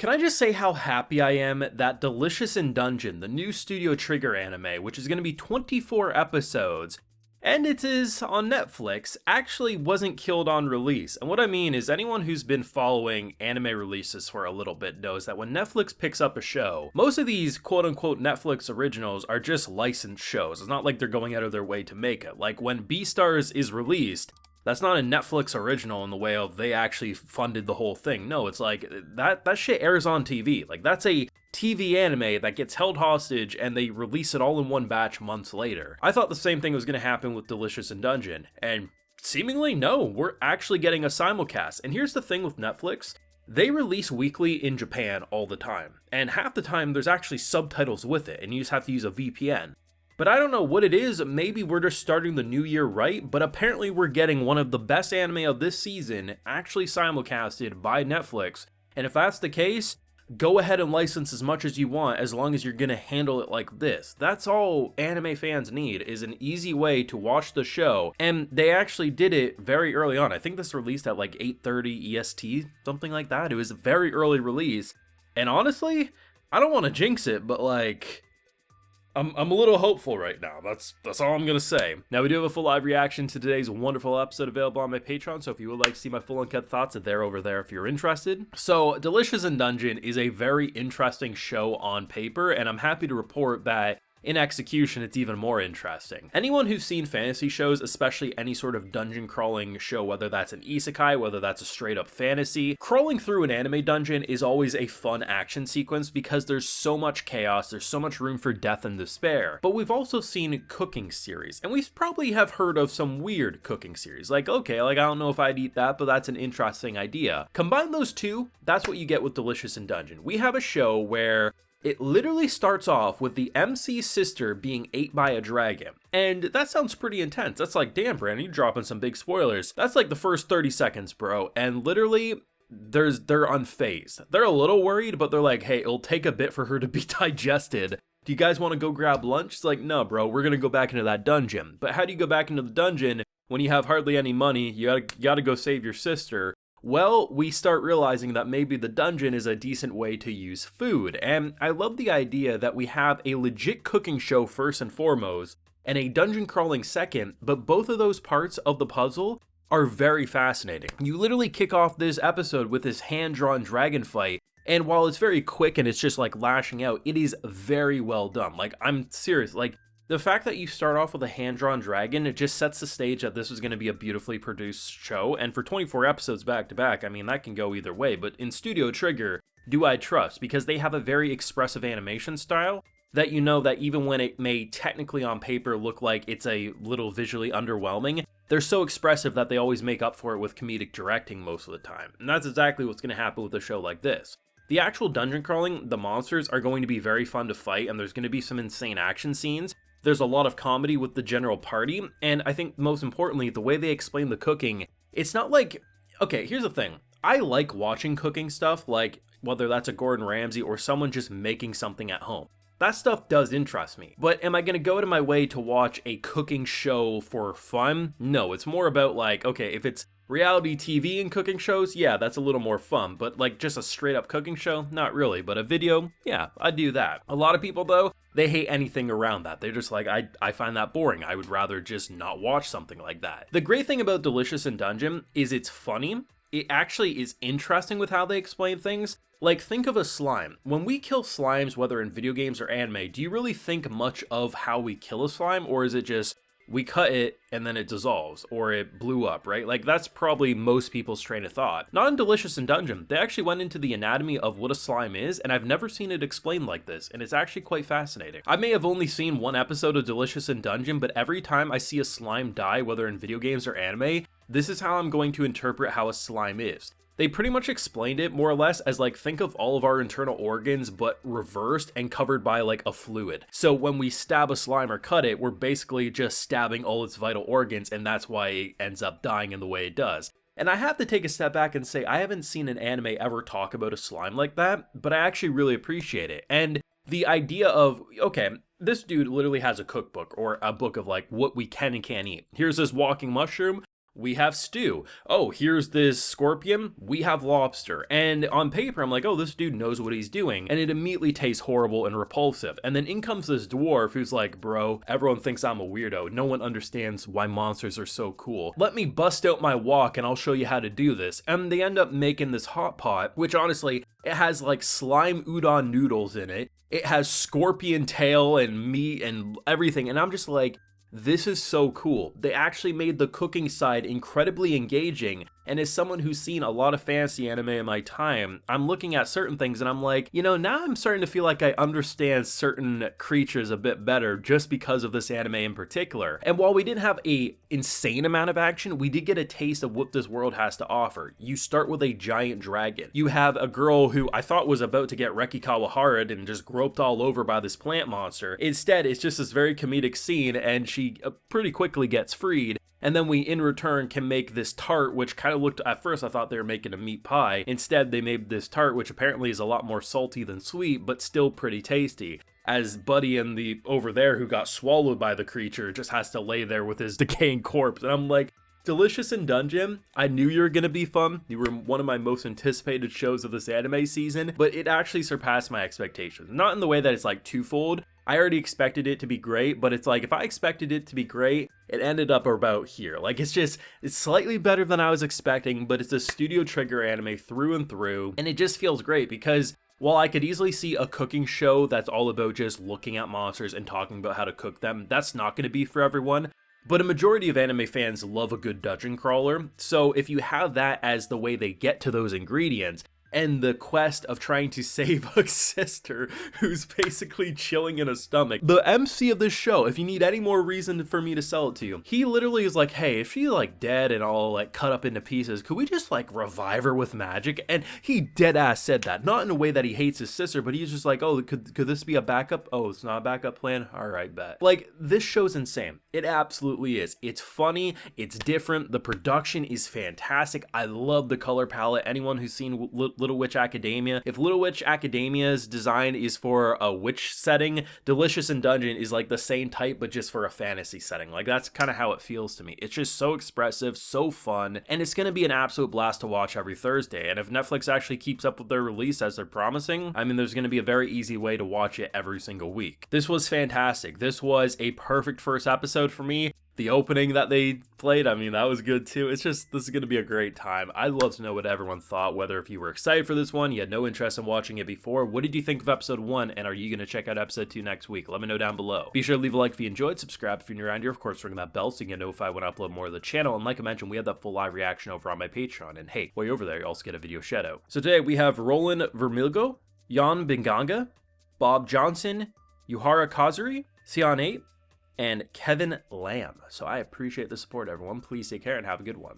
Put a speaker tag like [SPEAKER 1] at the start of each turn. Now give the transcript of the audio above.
[SPEAKER 1] Can I just say how happy I am that Delicious in Dungeon, the new Studio Trigger anime, which is going to be 24 episodes, and it is on Netflix, actually wasn't killed on release. And what I mean is anyone who's been following anime releases for a little bit knows that when Netflix picks up a show, most of these quote-unquote Netflix originals are just licensed shows. It's not like they're going out of their way to make it. Like when Beastars is released, that's not a Netflix original in the way of they actually funded the whole thing. No, it's like that shit airs on TV. Like that's a TV anime that gets held hostage and they release it all in one batch months later. I thought the same thing was going to happen with Delicious in Dungeon, and seemingly no, we're actually getting a simulcast. And here's the thing with Netflix. They release weekly in Japan all the time, and half the time there's actually subtitles with it, and you just have to use a VPN. But I don't know what it is, maybe we're just starting the new year right, but apparently we're getting one of the best anime of this season actually simulcasted by Netflix, and if that's the case, go ahead and license as much as you want as long as you're gonna handle it like this. That's all anime fans need, is an easy way to watch the show, and they actually did it very early on. I think this released at like 8:30 EST, something like that. It was a very early release, and honestly, I don't want to jinx it, but like, I'm a little hopeful right now. That's all I'm gonna say. Now we do have a full live reaction to today's wonderful episode available on my Patreon, so if you would like to see my full uncut thoughts, they're over there if you're interested. So Delicious in Dungeon is a very interesting show on paper, and I'm happy to report that in execution, it's even more interesting. Anyone who's seen fantasy shows, especially any sort of dungeon crawling show, whether that's an isekai, whether that's a straight up fantasy, crawling through an anime dungeon is always a fun action sequence because there's so much chaos, there's so much room for death and despair. But we've also seen cooking series, and we probably have heard of some weird cooking series. Like, okay, like I don't know if I'd eat that, but that's an interesting idea. Combine those two, that's what you get with Delicious in Dungeon. We have a show where it literally starts off with the MC's sister being ate by a dragon. And that sounds pretty intense. That's like, damn, Brandon, you're dropping some big spoilers. That's like the first 30 seconds, bro. And literally, they're unfazed. They're a little worried, but they're like, hey, it'll take a bit for her to be digested. Do you guys want to go grab lunch? It's like, no, bro, we're going to go back into that dungeon. But how do you go back into the dungeon when you have hardly any money? You gotta go save your sister. Well, we start realizing that maybe the dungeon is a decent way to use food, and I love the idea that we have a legit cooking show first and foremost, and a dungeon crawling second, but both of those parts of the puzzle are very fascinating. You literally kick off this episode with this hand-drawn dragon fight, and while it's very quick and it's just like lashing out, it is very well done. Like, I'm serious, like, the fact that you start off with a hand-drawn dragon, it just sets the stage that this is going to be a beautifully produced show, and for 24 episodes back-to-back, I mean, that can go either way, but in Studio Trigger, do I trust? Because they have a very expressive animation style that you know that even when it may technically on paper look like it's a little visually underwhelming, they're so expressive that they always make up for it with comedic directing most of the time, and that's exactly what's going to happen with a show like this. The actual dungeon crawling, the monsters are going to be very fun to fight, and there's going to be some insane action scenes. There's a lot of comedy with the general party, and I think most importantly, the way they explain the cooking, it's not like, okay, here's the thing. I like watching cooking stuff, like whether that's a Gordon Ramsay or someone just making something at home. That stuff does interest me, but am I going to go out of my way to watch a cooking show for fun? No, it's more about like, okay, if it's reality TV and cooking shows, yeah, that's a little more fun, but like just a straight up cooking show, not really, but a video, yeah, I'd do that. A lot of people though, they hate anything around that. They're just like, I find that boring. I would rather just not watch something like that. The great thing about Delicious in Dungeon is it's funny. It actually is interesting with how they explain things. Like, think of a slime. When we kill slimes, whether in video games or anime, do you really think much of how we kill a slime, or is it just we cut it and then it dissolves, or it blew up, right? Like, that's probably most people's train of thought. Not in Delicious in Dungeon. They actually went into the anatomy of what a slime is, and I've never seen it explained like this, and it's actually quite fascinating. I may have only seen one episode of Delicious in Dungeon, but every time I see a slime die, whether in video games or anime, this is how I'm going to interpret how a slime is. They pretty much explained it more or less as like, think of all of our internal organs but reversed and covered by like a fluid. So when we stab a slime or cut it, we're basically just stabbing all its vital organs, and that's why it ends up dying in the way it does. And I have to take a step back and say I haven't seen an anime ever talk about a slime like that, but I actually really appreciate it. And the idea of, okay, this dude literally has a cookbook or a book of like what we can and can't eat. Here's this walking mushroom. we have stew. Oh, here's this scorpion, we have lobster. And on paper, I'm like, oh, this dude knows what he's doing. And it immediately tastes horrible and repulsive. And then in comes this dwarf who's like, bro, everyone thinks I'm a weirdo. No one understands why monsters are so cool. Let me bust out my wok and I'll show you how to do this. And they end up making this hot pot, which honestly, it has like slime udon noodles in it. It has scorpion tail and meat and everything. And I'm just like, this is so cool. They actually made the cooking side incredibly engaging, and as someone who's seen a lot of fantasy anime in my time, I'm looking at certain things and I'm like, you know, now I'm starting to feel like I understand certain creatures a bit better just because of this anime in particular. And while we didn't have a insane amount of action, we did get a taste of what this world has to offer. You start with a giant dragon. You have a girl who I thought was about to get Reki Kawahara and just groped all over by this plant monster. Instead, it's just this very comedic scene and she pretty quickly gets freed. And then we, in return, can make this tart, which kind of looked, at first I thought they were making a meat pie. Instead, they made this tart, which apparently is a lot more salty than sweet, but still pretty tasty. As Buddy and the over there who got swallowed by the creature just has to lay there with his decaying corpse. And I'm like, Delicious in Dungeon, I knew you were going to be fun. You were one of my most anticipated shows of this anime season, but it actually surpassed my expectations. Not in the way that it's like twofold. I already expected it to be great, but it's like if I expected it to be great, it ended up about here. Like it's slightly better than I was expecting, but it's a Studio Trigger anime through and through, and it just feels great because while I could easily see a cooking show that's all about just looking at monsters and talking about how to cook them, that's not going to be for everyone. But a majority of anime fans love a good dungeon crawler, so if you have that as the way they get to those ingredients, and the quest of trying to save Hook's sister, who's basically chilling in a stomach. The MC of this show, if you need any more reason for me to sell it to you, he literally is like, hey, if she's like dead and all like cut up into pieces, could we just like revive her with magic? And he dead ass said that, not in a way that he hates his sister, but he's just like, oh, could this be a backup? Oh, it's not a backup plan? All right, bet. Like, this show's insane. It absolutely is. It's funny, it's different, the production is fantastic. I love the color palette. Anyone who's seen Little Witch Academia, if Little Witch Academia's design is for a witch setting, Delicious in Dungeon is like the same type but just for a fantasy setting. Like that's kind of how it feels to me. It's just so expressive, so fun, and it's going to be an absolute blast to watch every Thursday. And if Netflix actually keeps up with their release as they're promising, I mean, there's going to be a very easy way to watch it every single week. This was fantastic. This was a perfect first episode for me. The opening that they played, I mean, that was good too. It's just, this is going to be a great time. I'd love to know what everyone thought, whether if you were excited for this one, you had no interest in watching it before. What did you think of episode 1, and are you going to check out episode 2 next week? Let me know down below. Be sure to leave a like if you enjoyed, subscribe if you're new around here, of course, ring that bell so you get notified when I upload more of the channel, and like I mentioned, we have that full live reaction over on my Patreon, and hey, while you're over there, you also get a video shout out. So today we have Roland Vermilgo, Jan Binganga, Bob Johnson, Yuhara Kazuri, Sion8, and Kevin Lamb. So I appreciate the support, everyone. Please take care and have a good one.